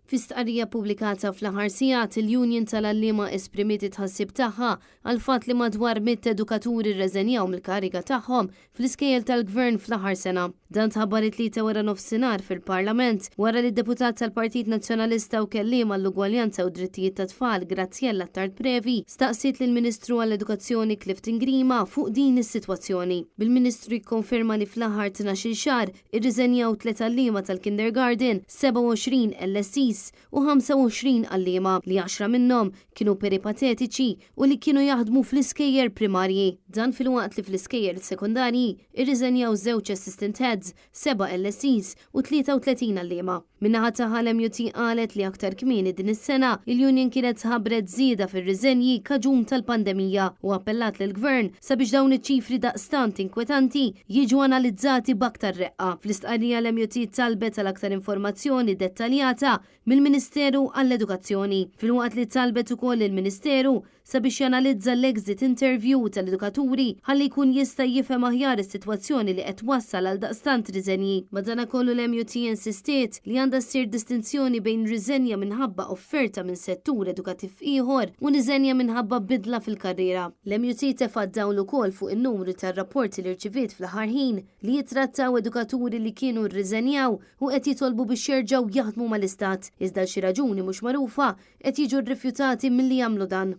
Fi stqarrija pubblikata fl-aħħar sigħat il-Union tal-Għalliema esprimiet it-tħassib tagħha għal fatt li madwar 100 edukaturi rreżenjaw mill-kariga tagħhom fl-iskejjel tal-Gvern fl-aħħar sena. Dan tħabbar it-tlieta wara nofsinhar fil-Parlament wara li d-deputat tal-Partit Nazzjonalista u kelliem għall-ugwaljanza u drittijiet tat-tfal Grazzjella Tard-Previ staqsiet lill-Ministru għall-Edukazzjoni Clifton Grima fuq din is-sitwazzjoni. Bil-Ministru jikkonferma li fl-aħħar 12 xahar irriżenjaw 3 għalliema tal-kindergarten, 27 LSEs u 25 għalliema li 10 minnhom kienu peripatetiċi u li kienu jaħdmu fl-iskejjer primarji. Dan fil-waqt li fl-iskejjer sekundarji irriżenjaw 2 assistant heads, 7 LSEs u 33 għalliema. Minnaħa tagħha l-MUT qalet li aktar kmieni din is-sena il-Union kienet ħabbret żieda fir-riżenji kaġun tal-pandemija u appellat lill-Gvern sabiex dawn iċ-ċifri daqstant inkwetanti jiġu analizzati b'aktar reqqa. Fl-istqarrija l-MUT talbet għal aktar informazzjoni dettaljata mill-Ministeru għall-Edukazzjoni. Fil-waqt li talbet ukoll il-Ministeru sabiex janalizza l-exit interview tal-edukaturi ħalli jkun jista' jifhem aħjar is-sitwazzjoni li qed wassal għal daqstant riżenji. Madankollu l-MUT insistiet li għandha ssir distinzjoni bejn riżenja minħabba offerta minn settur edukattiv ieħor u riżenja minħabba bidla fil-karriera. L-MUT tefad dawn ukoll fuq in-numru tar-rapporti li rċiviet fl-aħħar ħin li jitrattaw edukaturi li kienu rriżenjaw u qed jitolbu biex jerġgħu jaħdmu mal-Istat. Iżda xi raġuni mhux magħrufa qed jiġu rrifjutati milli jagħmlu dan.